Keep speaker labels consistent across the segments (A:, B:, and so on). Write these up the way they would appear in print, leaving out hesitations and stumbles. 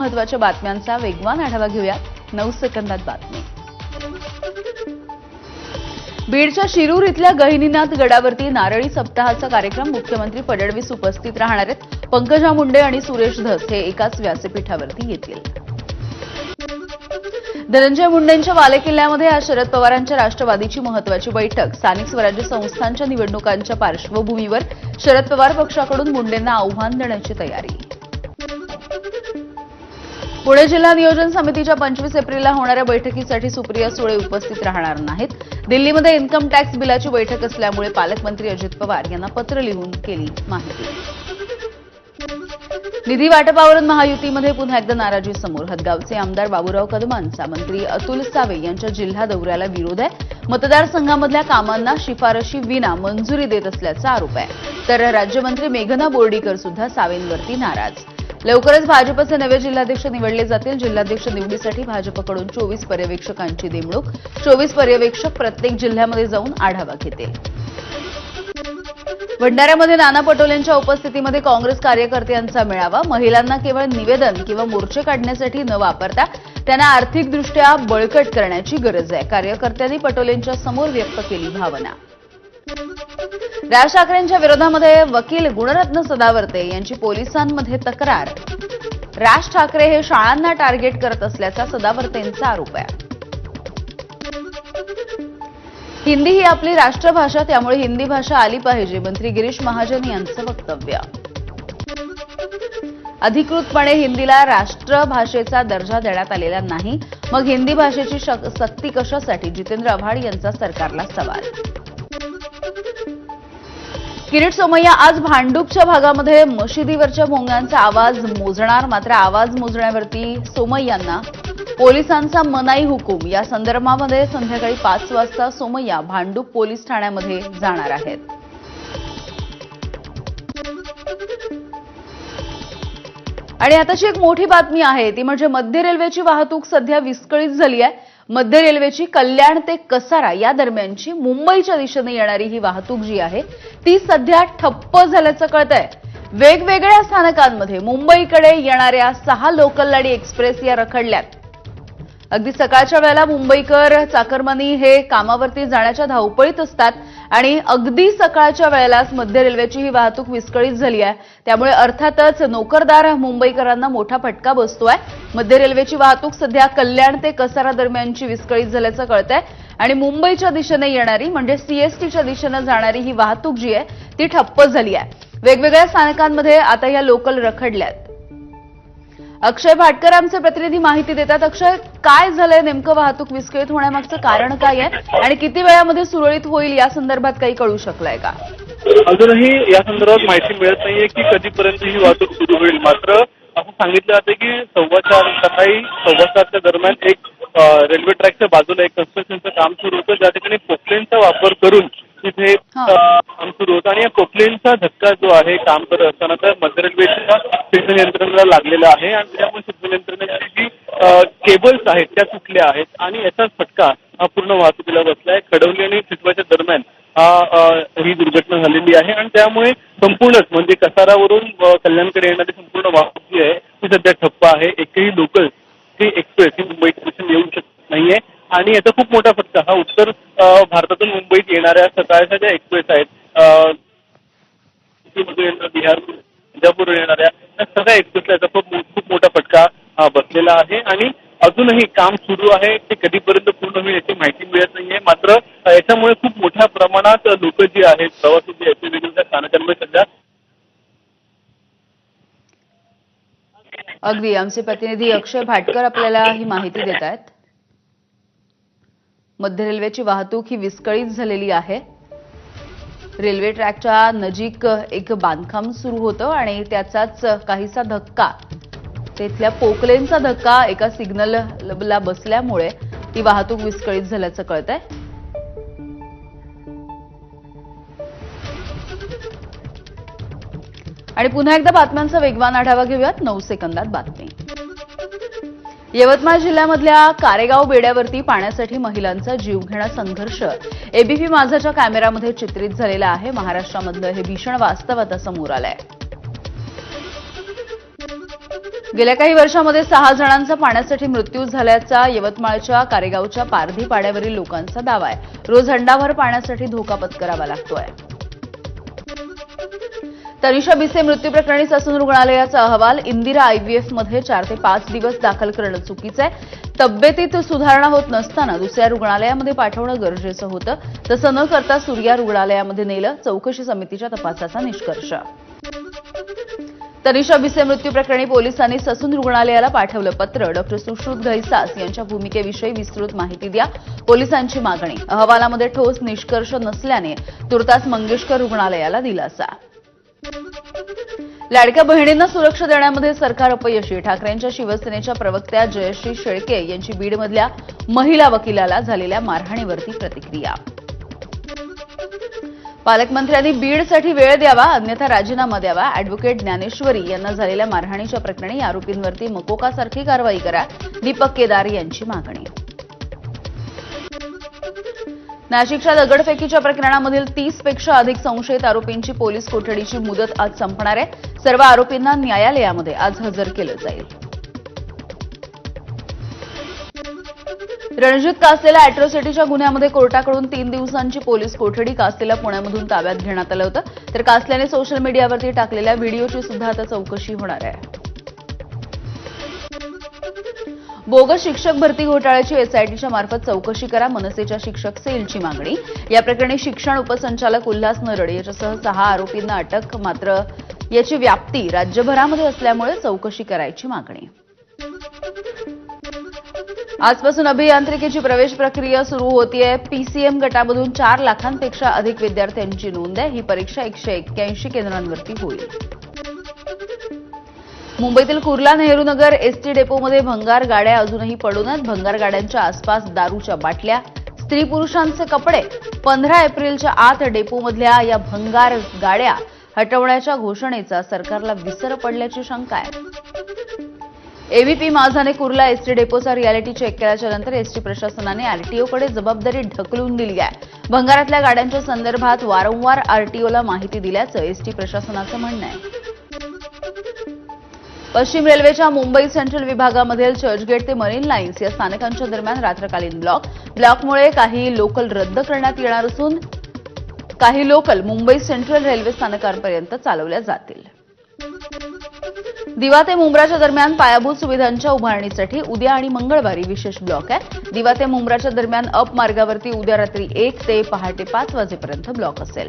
A: महत्त्वाच्या बातम्यांचा वेगवान आढावा घेऊया 9 सेकंदात बातमी। बीडच्या शिरूर इथल्या गहिनीनाथ गडावरती नारळी सप्ताहाचा कार्यक्रम मुख्यमंत्री फडणवीस उपस्थित राहणार आहेत। पंकजा मुंडे आणि सुरेश धस हे एकाच व्यासपीठावरती येतील। धनंजय मुंडेंच्या बालेकिल्ल्यामध्ये आज शरद पवारांच्या राष्ट्रवादीची महत्त्वाची बैठक। स्थानिक स्वराज्य संस्थांच्या निवडणुकांच्या पार्श्वभूमीवर शरद पवार पक्षाकडून मुंडेंना आव्हान देण्याची तयारी। पुणे जिल्हा नियोजन समितीच्या 25 एप्रिलला होणाऱ्या बैठकीसाठी सुप्रिया सुळे उपस्थित राहणार नाहीत। दिल्लीमध्ये इन्कम टॅक्स बिलाची बैठक असल्यामुळे पालकमंत्री अजित पवार यांना पत्र लिहून केली माहिती। निधी वाटपावरून महायुतीमध्ये पुन्हा एकदा नाराजी समोर। हदगावचे आमदार बाबूराव कदमांचा मंत्री अतुल सावे यांच्या जिल्हा दौऱ्याला विरोध आहे। मतदारसंघामधल्या कामांना शिफारशी विना मंजुरी देत असल्याचा आरोप आहे। तर राज्यमंत्री मेघना बोर्डीकर सुद्धा सावेंवरती नाराज। लवकरच भाजपचे नवे जिल्हाध्यक्ष निवडले जातील। जिल्हाध्यक्ष निवडीसाठी भाजपकडून 24 पर्यवेक्षकांची नेमणूक। 24 पर्यवेक्षक प्रत्येक जिल्ह्यामध्ये जाऊन आढावा घेतील। भंडाऱ्यामध्ये नाना पटोलेंच्या उपस्थितीमध्ये काँग्रेस कार्यकर्त्यांचा मेळावा। महिलांना केवळ निवेदन किंवा मोर्चे काढण्यासाठी न वापरता त्यांना आर्थिकदृष्ट्या बळकट करण्याची गरज आहे। कार्यकर्त्यांनी पटोलेंच्या समोर व्यक्त केली भावना। राज ठाकरेंच्या विरोधामध्ये वकील गुणरत्न सदावर्ते यांची पोलिसांमध्ये तक्रार। राज ठाकरे हे शाळांना टार्गेट करत असल्याचा सदावर्तेंचा आरोप आहे। हिंदी ही आपली राष्ट्रभाषा, त्यामुळे हिंदी भाषा आली पाहिजे, मंत्री गिरीश महाजन यांचं वक्तव्य। अधिकृतपणे हिंदीला राष्ट्रभाषेचा दर्जा देण्यात आलेला नाही, मग हिंदी भाषेची सक्ती कशासाठी? जितेंद्र आव्हाड यांचा सरकारला सवाल। किरीट सोमय्या आज भांडूपच्या भागामध्ये मशिदीवरच्या भोंग्यांचा आवाज मोजणार। मात्र आवाज मोजण्यावरती सोमय्यांना पोलिसांचा मनाई हुकूम। या संदर्भामध्ये संध्याकाळी 5 वाजता सोमय्या भांडूप पोलीस ठाण्यामध्ये जाणार आहेत। आणि आताची एक मोठी बातमी आहे, ती म्हणजे मध्य रेल्वेची वाहतूक सध्या विस्कळीत झाली आहे। मध्य रेल्वेची कल्याण ते कसारा या दरम्यानची मुंबईच्या दिशेने येणारी ही वाहतूक जी आहे ती सध्या ठप्प झाल्याचं कळतंय। वेगवेगळ्या स्थानकांमध्ये मुंबईकडे येणाऱ्या 6 लोकल आणि एक्सप्रेस या रखडल्यात। अगदी सकाळच्या वेळेला मुंबईकर चाकरमानी हे कामावरती जाण्याच्या धावपळीत असतात आणि अगदी सकाळच्या वेळेलाच मध्य रेल्वेची ही वाहतूक विस्कळीत झाली आहे। त्यामुळे अर्थातच नोकरदार मुंबईकरांना मोठा फटका बसतोय। मध्य रेल्वेची वाहतूक सध्या कल्याण ते कसारा दरम्यानची विस्कळीत झाल्याचं कळतंय आणि मुंबईच्या दिशेने येणारी म्हणजे सीएसटीच्या दिशेने जाणारी ही वाहतूक जी आहे ती ठप्प झाली आहे। वेगवेगळ्या स्थानकांमध्ये आता या लोकल रखडल्यात। अक्षय भाटकर आमचे प्रतिनिधी माहिती देतात। अक्षय, काय झालंय नेमकं? वाहतूक विस्कळीत होण्यामागचं कारण काय आहे आणि किती वेळामध्ये सुरळीत होईल या संदर्भात काही कळू शकलंय का?
B: अजूनही या संदर्भात माहिती मिळत नाहीये की कधीपर्यंत ही वाहतूक सुरू होईल। मात्र असं सांगितलं जातं की 4:15 सकाळी 4:15च्या दरम्यान एक रेल्वे ट्रॅकच्या बाजूला एक कन्स्ट्रक्शनचं काम सुरू होतं, ज्या ठिकाणी पोकलेनचा वापर करून तिथे काम सुरू होतं आणि या पोकलेनचा धक्का जो आहे काम करत असताना तर मध्य रेल्वेच्या सिग्नल यंत्रणेला लागलेला आहे आणि त्यामुळे सिग्नल यंत्रणेची जी केबल्स आहेत त्या तुटल्या आहेत आणि याचाच फटका पूर्ण वाहतुकीला बसलाय। खडवली आणि सिटवाच्या दरम्यान ही दुर्घटना झालेली आहे आणि त्यामुळे संपूर्णच म्हणजे कसारावरून कल्याणकडे येणारी संपूर्ण वाहतूक जी आहे ती सध्या ठप्प आहे। एकही लोकल ती एक्सप्रेस ही मुंबईत येऊ शकत नाहीये आणि याचा खूप मोठा फटका हा उत्तर भारतातून मुंबईत येणाऱ्या सकाळच्या ज्या एक्सप्रेस आहेत बिहार पंजाबवरून येणाऱ्या त्या सगळ्या एक्सप्रेसला याचा खूप मोठा फटका बसलेला आहे आणि अजूनही काम सुरू आहे। ते कधीपर्यंत पूर्ण होईल याची माहिती मिळत नाहीये। मात्र याच्यामुळे खूप मोठ्या प्रमाणात लोक जी आहेत प्रवासी जे आहेत वेगवेगळ्या स्थानकांमध्ये सध्या
A: अगदी आमचे प्रतिनिधी अक्षय भाटकर आपल्याला ही माहिती देत आहेत। मध्य रेल्वेची वाहतूक ही विस्कळीत झालेली आहे। रेल्वे ट्रॅकच्या नजीक एक बांधकाम सुरू होतं आणि त्याचाच काहीसा धक्का, तिथल्या पोकलेनचा धक्का एका सिग्नलला बसल्यामुळे ती वाहतूक विस्कळीत झाल्याचं कळतंय। आणि पुन्हा एकदा बातम्यांचा वेगवान आढावा घेऊयात 9 सेकंदात बातमी। यवतमाळ जिल्ह्यामधल्या कारेगाव बेड्यावरती पाण्यासाठी महिलांचा जीवघेणा संघर्ष एबीपी माझाच्या कॅमेऱ्यामध्ये चित्रित झालेला आहे। महाराष्ट्रामधलं हे भीषण वास्तव आता समोर आलंय। गेल्या काही वर्षांमध्ये 6 जणांचा पाण्यासाठी मृत्यू झाल्याचा यवतमाळच्या कारेगावच्या पारधी पाड्यावरील लोकांचा दावा आहे. रोज हंडाभर पाण्यासाठी धोका पत्करावा लागतोय. तनिषा भिसे मृत्यू प्रकरणी ससून रुग्णालयाचा अहवाल. इंदिरा आयव्हीएफमध्ये 4 ते 5 दिवस दाखल करणं चुकीचं आहे. तब्येतीत सुधारणा होत नसताना दुसऱ्या रुग्णालयामध्ये पाठवणं गरजेचं होतं. तसं न करता सूर्या रुग्णालयामध्ये नेलं. चौकशी समितीच्या तपासाचा निष्कर्ष. तनिषा भिसे मृत्यू प्रकरणी पोलिसांनी ससून रुग्णालयाला पाठवलं पत्र. डॉक्टर सुश्रुत घैसास यांच्या भूमिकेविषयी विस्तृत माहिती द्या, पोलिसांची मागणी. अहवालामध्ये ठोस निष्कर्ष नसल्याने तुर्तास मंगेशकर रुग्णालयाला दिलासा. लाडक्या बहिणींना सुरक्षा देण्यामध्ये सरकार अपयशी. ठाकरेंच्या शिवसेनेच्या प्रवक्त्या जयश्री शेळके यांची बीडमधल्या महिला वकिलाला झालेल्या मारहाणीवरती प्रतिक्रिया. पालकमंत्र्यांनी बीडसाठी वेळ द्यावा, अन्यथा राजीनामा द्यावा. अॅडव्होकेट ज्ञानेश्वरी यांना झालेल्या मारहाणीच्या प्रकरणी आरोपींवरती मकोकासारखी कारवाई करा, दीपक केदार यांची मागणी. नाशिकच्या दगडफेकीच्या प्रकरणामधील 30 पेक्षा अधिक संशयित आरोपींची पोलीस कोठडीची मुदत आज संपणार आहे. सर्व आरोपींना न्यायालयामध्ये आज हजर केलं जाईल. रणजित कासलेला अॅट्रॉसिटीच्या गुन्ह्यामध्ये कोर्टाकडून 3 दिवसांची पोलीस कोठडी. कासलेला पुण्यामधून ताब्यात घेण्यात आलं होतं. तर कासल्याने सोशल मीडियावरती टाकलेल्या व्हिडिओची सुद्धा आता चौकशी होणार आहे. बोगस शिक्षक भरती घोटाळ्याची एसआयटीच्या मार्फत चौकशी करा, मनसेच्या शिक्षक सेलची मागणी. या प्रकरणी शिक्षण उपसंचालक उल्हास नरड याच्यासह 6 आरोपींना अटक. मात्र याची व्याप्ती राज्यभरामध्ये असल्यामुळे चौकशी करायची मागणी. आजपासून अभियांत्रिकीची प्रवेश प्रक्रिया सुरू होतीये. पीसीएम गटामधून 4 लाखांपेक्षा अधिक विद्यार्थ्यांची नोंद आहे. ही परीक्षा 181 केंद्रांवरती होईल. मुंबईतील कुर्ला नेहरू नगर एसटी डेपोमध्ये भंगार गाड्या अजूनही पडून आहेत. भंगार गाड्यांच्या आसपास दारूच्या बाटल्या, स्त्री पुरुषांचे कपडे. 15 एप्रिलच्या आत डेपोमधल्या या भंगार गाड्या हटवण्याच्या घोषणेचा सरकारला विसर पडल्याची शंका आहे. एव्हीपी माझाने कुर्ला एसटी डेपोचा रियालिटी चेक केल्याच्या नंतर एसटी प्रशासनाने आरटीओकडे जबाबदारी ढकलून दिली आहे. भंगारातल्या गाड्यांच्या संदर्भात वारंवार आरटीओला माहिती दिल्याचं एसटी प्रशासनाचं म्हणणं आहे. पश्चिम रेल्वेच्या मुंबई सेंट्रल विभागामधील चर्चगेट ते मरीन लाईन्स या स्थानकांच्या दरम्यान रात्रकालीन ब्लॉकमुळे काही लोकल रद्द करण्यात येणार असून काही लोकल मुंबई सेंट्रल रेल्वे स्थानकांपर्यंत चालवल्या जातील. दिवा ते मुंब्राच्या दरम्यान पायाभूत सुविधांच्या उभारणीसाठी उद्या आणि मंगळवारी विशेष ब्लॉक आहे. दिवा ते मुंब्राच्या दरम्यान अप मार्गावरती उद्या रात्री 1 ते पहाटे 5 वाजेपर्यंत ब्लॉक असेल.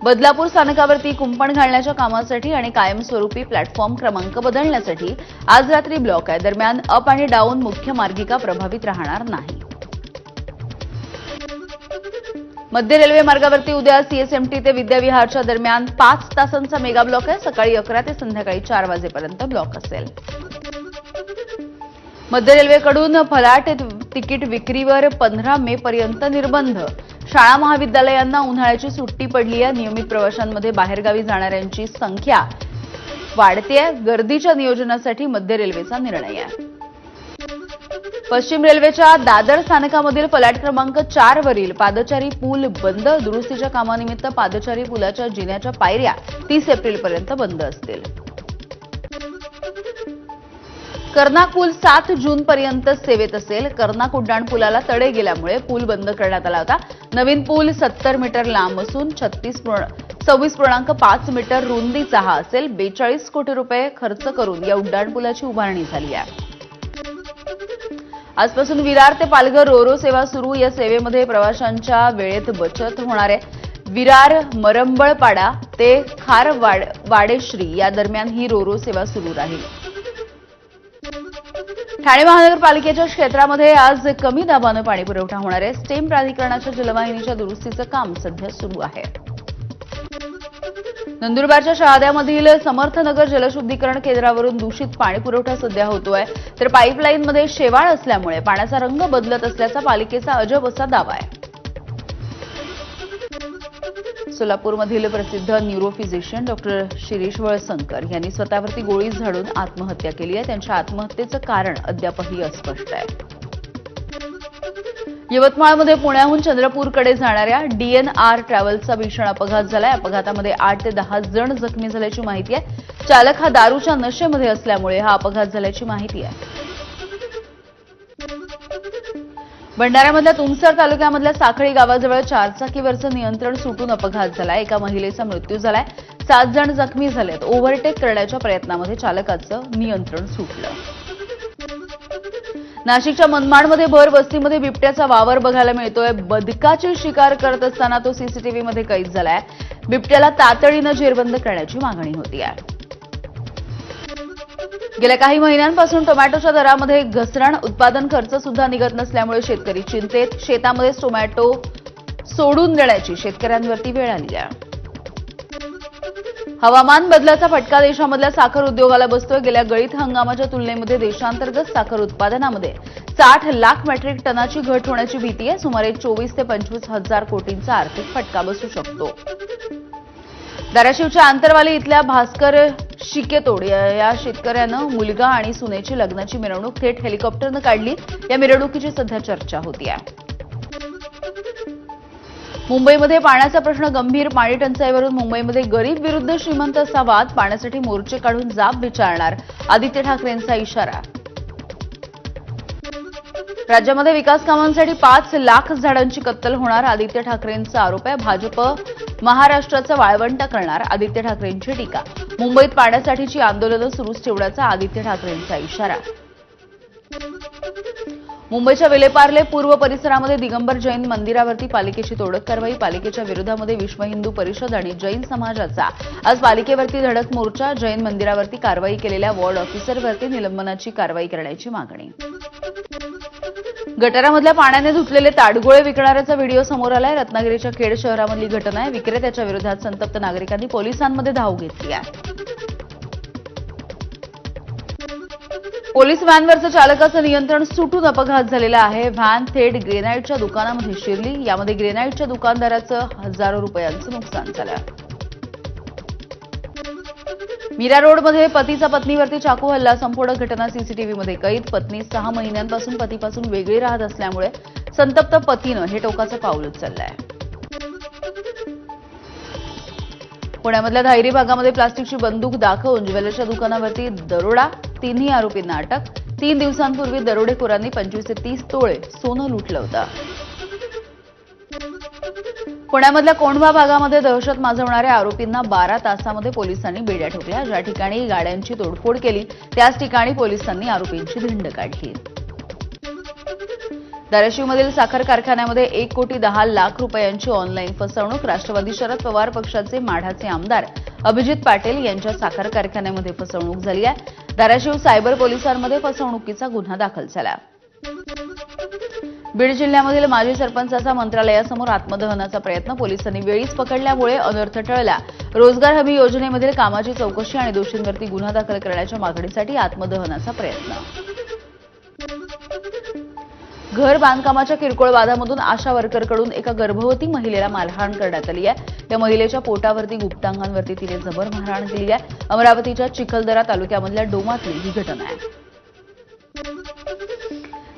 A: बदलापूर स्थानकावरती कुंपण घालण्याच्या कामासाठी आणि कायमस्वरूपी प्लॅटफॉर्म क्रमांक बदलण्यासाठी आज रात्री ब्लॉक आहे. दरम्यान अप आणि डाऊन मुख्य मार्गिका प्रभावित राहणार नाही. मध्य रेल्वे मार्गावरती उद्या सीएसएमटी ते विद्याविहारच्या दरम्यान 5 तासांचा मेगा ब्लॉक आहे. सकाळी 11 ते संध्याकाळी 4 वाजेपर्यंत ब्लॉक असेल. मध्य रेल्वेकडून फलाट तिकीट विक्रीवर 15 मे पर्यंत निर्बंध. शाळा महाविद्यालयांना उन्हाळ्याची सुट्टी पडली आहे. नियमित प्रवाशांमध्ये बाहेरगावी जाणाऱ्यांची संख्या वाढतेय. गर्दीच्या नियोजनासाठी मध्य रेल्वेचा निर्णय आहे. पश्चिम रेल्वेच्या दादर स्थानकामधील फलाट क्रमांक 4 वरील पादचारी पूल बंद. दुरुस्तीच्या कामानिमित्त पादचारी पुलाच्या जिन्याच्या पायऱ्या 30 एप्रिलपर्यंत बंद असतील. कर्नाक पूल 7 जूनपर्यंत सेवेत असेल. कर्नाक उड्डाणपुलाला तडे गेल्यामुळे पूल बंद करण्यात आला होता. नवीन पूल 70 मीटर लांब असून 26.5 मीटर रुंदीचा हा असेल. 42 कोटी रुपये खर्च करून या उड्डाणपुलाची उभारणी झाली आहे. आजपासून विरार ते पालघर रोरो सेवा सुरू. या सेवेमध्ये प्रवाशांच्या वेळेत बचत होणार आहे. विरार मरंबळपाडा ते खारवाडेश्री या दरम्यान ही रोरो सेवा सुरू राहील. ठाणे महानगरपालिकेच्या क्षेत्रामध्ये आज कमी दाबानं पाणीपुरवठा होणार आहे. स्टेम प्राधिकरणाच्या जलवाहिनीच्या दुरुस्तीचं काम सध्या सुरू आहे. नंदुरबारच्या शहाद्यामधील समर्थनगर जलशुद्धीकरण केंद्रावरून दूषित पाणीपुरवठा सध्या होतोय. तर पाईपलाईनमध्ये शेवाळ असल्यामुळे पाण्याचा रंग बदलत असल्याचा पालिकेचा अजब असा दावा आहे. सोलापूरमधील प्रसिद्ध न्यूरोफिजिशियन डॉक्टर शिरीष वळसंकर यांनी स्वतःवरती गोळी झाडून आत्महत्या केली आहे. त्यांच्या आत्महत्येचं कारण अद्यापही अस्पष्ट आहे. यवतमाळमध्ये पुण्याहून चंद्रपूरकडे जाणाऱ्या DNR ट्रॅव्हल्सचा भीषण अपघात झालाय. अपघातामध्ये 8 ते 10 जण जखमी झाल्याची माहिती आहे. चालक हा दारूच्या नशेमध्ये असल्यामुळे हा अपघात झाल्याची माहिती आहे. भंडाऱ्यामधल्या तुमसर तालुक्यामधल्या साखळी गावाजवळ चारचाकीवरचं नियंत्रण सुटून अपघात झालाय. एका महिलेचा मृत्यू झालाय. 7 जण जखमी झालेत. ओव्हरटेक करण्याच्या प्रयत्नामध्ये चालकाचं नियंत्रण सुटलं. नाशिकच्या मनमाडमध्ये भर वस्तीमध्ये बिबट्याचा वावर बघायला मिळतोय. बदकाची शिकार करत असताना तो सीसीटीव्हीमध्ये कैद झालाय. बिबट्याला तातडीनं जेरबंद करण्याची मागणी होती आहे. गेल्या काही महिन्यांपासून टोमॅटोच्या दरामध्ये घसरण, उत्पादन खर्च सुद्धा निघत नसल्यामुळे शेतकरी चिंतेत. शेतामध्येच टोमॅटो सोडून देण्याची शेतकऱ्यांवरती वेळ आली आहे. हवामान बदलाचा फटका देशामधल्या साखर उद्योगाला बसतोय. गेल्या गळीत हंगामाच्या तुलनेमध्ये देशांतर्गत साखर उत्पादनामध्ये 60 लाख मेट्रिक टनाची घट होण्याची भीती आहे. सुमारे 24 ते 25 हजार कोटींचा आर्थिक फटका बसू शकतो. धाराशिवच्या आंतरवाली इथल्या भास्कर शिकेतोड या शेतकऱ्यानं मुलगा आणि सुनेची लग्नाची मिरवणूक थेट हेलिकॉप्टरनं काढली. या मिरवणुकीची सध्या चर्चा होतीये. मुंबईमध्ये पाण्याचा प्रश्न गंभीर. पाणी टंचाईवरून मुंबईमध्ये गरीब विरुद्ध श्रीमंत असा वाद. पाण्यासाठी मोर्चे काढून जाब विचारणार, आदित्य ठाकरेंचा इशारा. राज्यामध्ये विकास कामांसाठी 5 लाख झाडांची कत्तल होणार, आदित्य ठाकरेंचा आरोप आहे. भाजप महाराष्ट्राचं वाळवंट करणार, आदित्य ठाकरेंची टीका. मुंबईत पाण्यासाठीची आंदोलनं सुरूच ठेवण्याचा आदित्य ठाकरेंचा इशारा. मुंबईच्या विलेपार्ले पूर्व परिसरामध्ये दिगंबर जैन मंदिरावरती पालिकेची तोडक कारवाई. पालिकेच्या विरोधामध्ये विश्व हिंदू परिषद आणि जैन समाजाचा आज पालिकेवरती धडक मोर्चा. जैन मंदिरावरती कारवाई केलेल्या वॉर्ड ऑफिसरवरती निलंबनाची कारवाई करण्याची मागणी. गटारामधल्या पाण्याने धुतलेले ताडगोळे विकणाऱ्याचा व्हिडिओ समोर आलाय. रत्नागिरीच्या खेड शहरामधली घटना आहे. विक्रेत्याच्या विरोधात संतप्त नागरिकांनी पोलिसांमध्ये धाव घेतली आहे. पोलीस व्हॅनवरचं चालकाचं नियंत्रण सुटून अपघात झालेला आहे. व्हॅन थेट ग्रेनाईटच्या दुकानामध्ये शिरली. यामध्ये ग्रेनाईटच्या दुकानदाराचं हजारो रुपयांचं नुकसान झालं. मीरा रोडमध्ये पतीचा पत्नीवरती चाकू हल्ला. संपूर्ण घटना सीसीटीव्हीमध्ये कैद. पत्नी 6 महिन्यांपासून पतीपासून वेगळी राहत असल्यामुळे संतप्त पतीनं हे टोकाचं पाऊल उचललंय. पुण्यामधल्या धायरी भागामध्ये प्लास्टिकची बंदूक दाखवून ज्वेलरच्या दुकानावरती दरोडा. 3ही आरोपींना अटक. 3 दिवसांपूर्वी दरोडेखोरांनी 25 ते 30 तोळे सोनं लुटलं होतं. पुण्यामधल्या कोंढवा भागामध्ये दहशत माजवणाऱ्या आरोपींना 12 तासामध्ये पोलिसांनी बेड्या ठोकल्या. ज्या ठिकाणी गाड्यांची तोडफोड केली त्याच ठिकाणी पोलिसांनी आरोपींची धिंड काढली. धाराशिवमधील साखर कारखान्यामध्ये 1 कोटी 10 लाख रुपयांची ऑनलाईन फसवणूक. राष्ट्रवादी शरद पवार पक्षाचे माढाचे आमदार अभिजित पाटील यांच्या साखर कारखान्यामध्ये फसवणूक झाली आहे. धाराशिव सायबर पोलिसांमध्ये फसवणुकीचा गुन्हा दाखल झाला. बीड जिल्ह्यामधील माजी सरपंचाचा मंत्रालयासमोर आत्मदहनाचा प्रयत्न. पोलिसांनी वेळीच पकडल्यामुळे अनर्थ टळला. रोजगार हमी योजनेमधील कामाची चौकशी आणि दोषींवरती गुन्हा दाखल करण्याच्या मागणीसाठी आत्मदहनाचा प्रयत्न. घर बांधकामाच्या किरकोळ वादामधून आशा वर्करकडून एका गर्भवती महिलेला मारहाण करण्यात आली आहे. या महिलेच्या पोटावरती गुप्तांगांवरती तिने जबर मारहाण केली आहे. अमरावतीच्या चिखलदरा तालुक्यामधल्या डोमातली ही घटना आहे.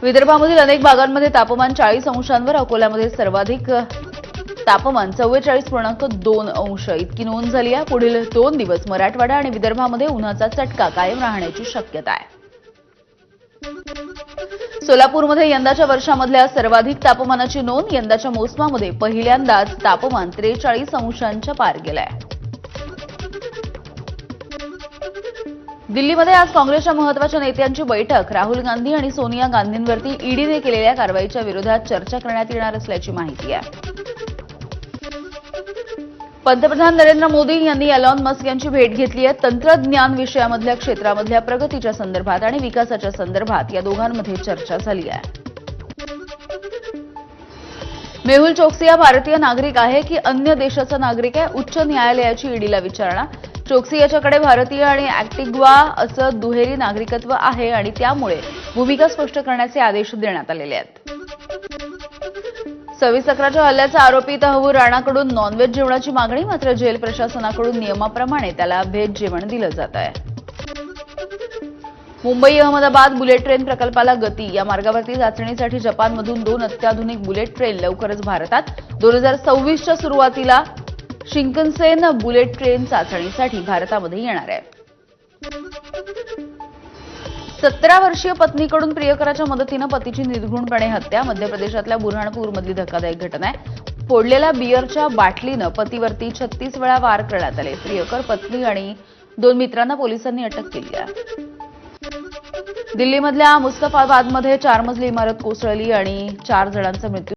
A: विदर्भामधील अनेक भागांमध्ये तापमान 40 अंशांवर. अकोल्यामध्ये सर्वाधिक तापमान 44.2 अंश इतकी नोंद झाली आहे. पुढील 2 दिवस मराठवाडा आणि विदर्भामध्ये उन्हाचा चटका कायम राहण्याची शक्यता आहे. सोलापूरमध्ये यंदाच्या वर्षामधल्या सर्वाधिक तापमानाची नोंद. यंदाच्या मोसमामध्ये पहिल्यांदाच तापमान 43 अंशांच्या पार गेलंय. दिल्लीमध्ये आज काँग्रेसच्या महत्वाच्या नेत्यांची बैठक. राहुल गांधी आणि सोनिया गांधींवरती ईडीने केलेल्या कारवाईच्या विरोधात चर्चा करण्यात येणार असल्याची माहिती आहे. पंतप्रधान नरेंद्र मोदी यांनी एलॉन मस्क यांची भेट घेतली आहे. तंत्रज्ञान विषयामधल्या क्षेत्रामधल्या प्रगतीच्या संदर्भात आणि विकासाच्या संदर्भात या दोघांमध्ये चर्चा झाली आहे. मेहुल चोक्सी हा भारतीय नागरिक आहे की अन्य देशाचा नागरिक आहे? उच्च न्यायालयाची ईडीला विचारणा. चोक्सी याच्याकडे भारतीय आणि अँटिग्वा असं दुहेरी नागरिकत्व आहे आणि त्यामुळे भूमिका स्पष्ट करण्याचे आदेश देण्यात आलेले आहेत. 26/11च्या हल्ल्याचा आरोपी तहव्वूर राणाकडून नॉनव्हेज जेवणाची मागणी. मात्र जेल प्रशासनाकडून नियमाप्रमाणे त्याला व्हेज जेवण दिलं जात आहे. मुंबई अहमदाबाद बुलेट ट्रेन प्रकल्पाला गती. या मार्गावरती चाचणीसाठी जपानमधून 2 अत्याधुनिक बुलेट ट्रेन लवकरच भारतात. 2026च्या सुरुवातीला शिंकनसेन बुलेट ट्रेन चाचणीसाठी भारतामध्ये येणार आहे. 17 वर्षीय पत्नीकडून प्रियकराच्या मदतीनं पतीची निर्घृणपणे हत्या. मध्य प्रदेशातल्या बुरहाणपूरमधली धक्कादायक घटना आहे. फोडलेल्या बियरच्या बाटलीनं पतीवरती 36 वेळा वार करण्यात आले. प्रियकर, पत्नी आणि 2 मित्रांना पोलिसांनी अटक केली आहे. दिल्लीमधल्या मुस्तफाबादमध्ये 4 मजली इमारत कोसळली आणि 4 जणांचा मृत्यू